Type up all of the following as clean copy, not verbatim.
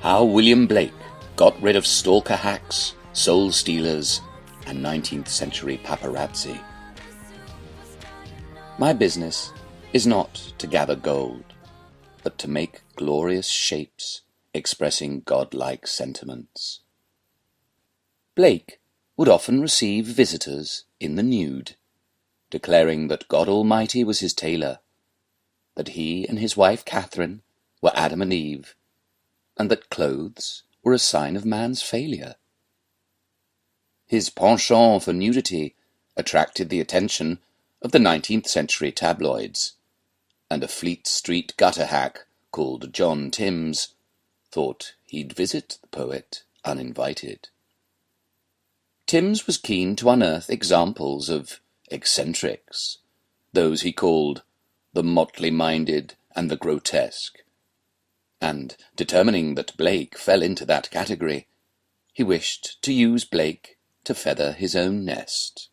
How William Blake got rid of stalker hacks, soul stealers, and 19th century paparazzi. My business is not to gather gold, but to make glorious shapes expressing godlike sentiments. Blake would often receive visitors in the nude, declaring that God Almighty was his tailor, that he and his wife Catherine were Adam and Eve, and that clothes were a sign of man's failure. His penchant for nudity attracted the attention of the 19th century tabloids, and a Fleet Street gutter hack called John Timms thought he'd visit the poet uninvited. Timms was keen to unearth examples of eccentrics, those he called the motley-minded and the grotesque, and determining that Blake fell into that category, he wished to use Blake to feather his own nest.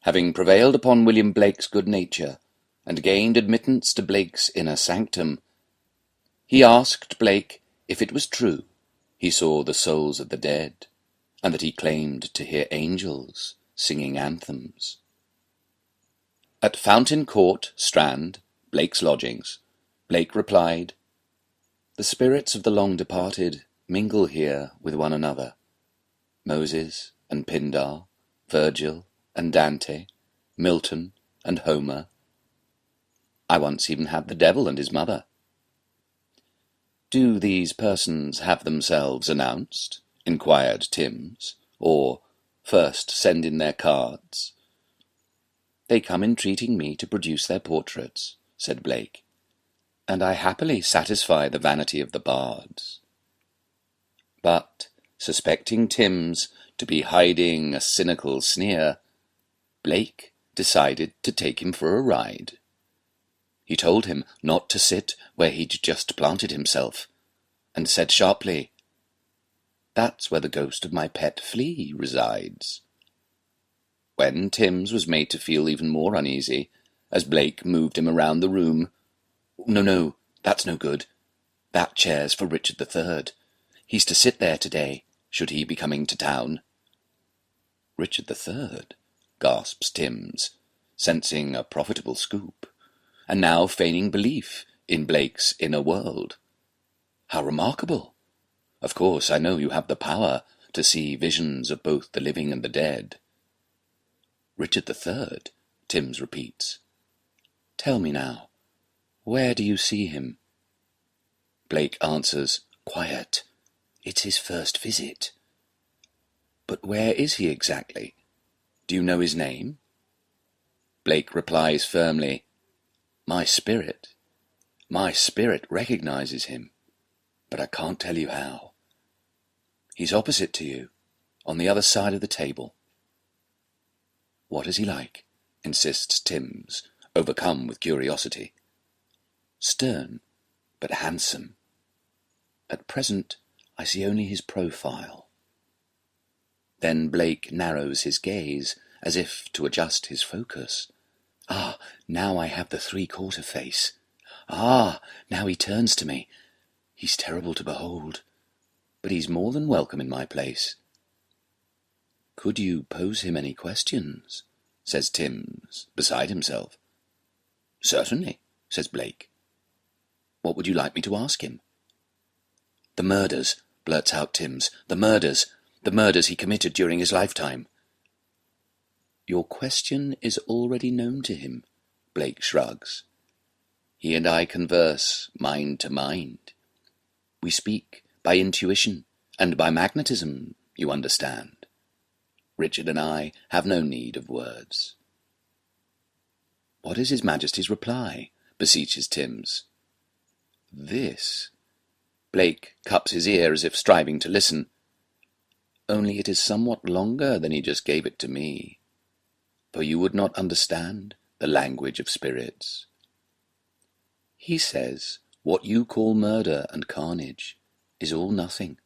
Having prevailed upon William Blake's good nature, and gained admittance to Blake's inner sanctum, he asked Blake if it was true he saw the souls of the dead, and that he claimed to hear angels singing anthems. At Fountain Court, Strand, Blake's lodgings, Blake replied, "The spirits of the long departed mingle here with one another. Moses and Pindar, Virgil and Dante, Milton and Homer. I once even had the devil and his mother." "Do these persons have themselves announced?" inquired Timms, "or first send in their cards?" "They come entreating me to produce their portraits," said Blake, "and I happily satisfy the vanity of the bards." But, suspecting Timms to be hiding a cynical sneer, Blake decided to take him for a ride. He told him not to sit where he'd just planted himself, and said sharply, "That's where the ghost of my pet flea resides." When Timms was made to feel even more uneasy, as Blake moved him around the room, No, that's no good. That chair's for Richard III. He's to sit there today, should he be coming to town." "Richard III?" gasps Timms, sensing a profitable scoop, and now feigning belief in Blake's inner world. "How remarkable! Of course, I know you have the power to see visions of both the living and the dead." "Richard III?" Timms repeats. "Tell me now, where do you see him?" Blake answers, "Quiet. It's his first visit." "But where is he exactly? Do you know his name?" Blake replies firmly, My spirit recognizes him, but I can't tell you how. He's opposite to you, on the other side of the table." "What is he like?" insists Timms, overcome with curiosity. "Stern, but handsome. At present, I see only his profile." Then Blake narrows his gaze, as if to adjust his focus. "Ah, now I have the three-quarter face. Ah, now he turns to me. He's terrible to behold, but he's more than welcome in my place." "Could you pose him any questions?" says Timms, beside himself. "Certainly," says Blake. "What would you like me to ask him?" "The murders," blurts out Timms, "the murders he committed during his lifetime." "Your question is already known to him," Blake shrugs. "He and I converse mind to mind. We speak by intuition and by magnetism, you understand. Richard and I have no need of words." "What is His Majesty's reply?" beseeches Timms. "This." Blake cups his ear as if striving to listen. "Only it is somewhat longer than he just gave it to me, for you would not understand the language of spirits. He says what you call murder and carnage is all nothing,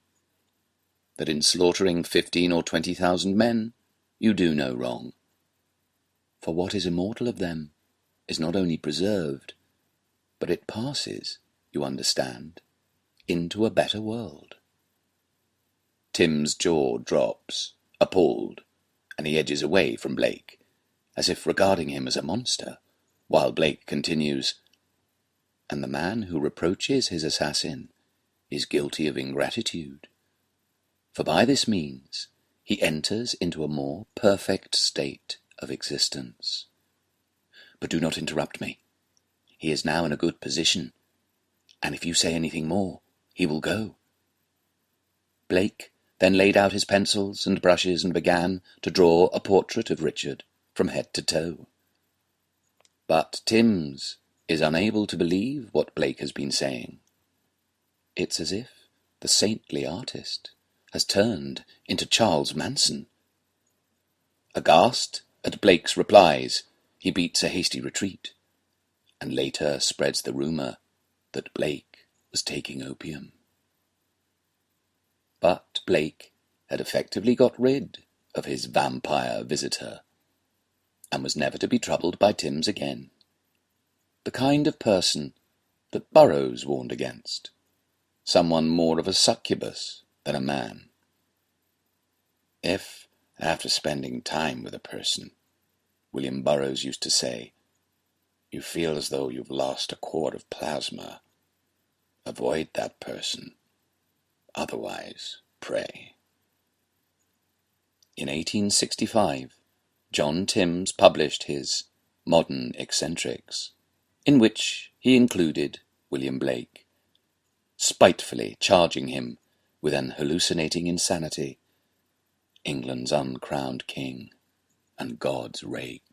that in slaughtering 15 or 20,000 men you do no wrong. For what is immortal of them is not only preserved, but it passes, you understand, into a better world. Tim's jaw drops, appalled, and he edges away from Blake, as if regarding him as a monster, while Blake continues, "And the man who reproaches his assassin is guilty of ingratitude, for by this means he enters into a more perfect state of existence. But do not interrupt me. He is now in a good position, and if you say anything more, he will go." Blake then laid out his pencils and brushes and began to draw a portrait of Richard from head to toe. But Timms is unable to believe what Blake has been saying. It's as if the saintly artist has turned into Charles Manson. Aghast at Blake's replies, he beats a hasty retreat, and later spreads the rumour that Blake was taking opium. But Blake had effectively got rid of his vampire visitor, and was never to be troubled by Timms again. The kind of person that Burroughs warned against, someone more of a succubus than a man. If, after spending time with a person, William Burroughs used to say, you feel as though you've lost a quart of plasma, avoid that person. Otherwise, pray. In 1865, John Timms published his Modern Eccentrics, in which he included William Blake, spitefully charging him with an hallucinating insanity, England's uncrowned king and God's rake.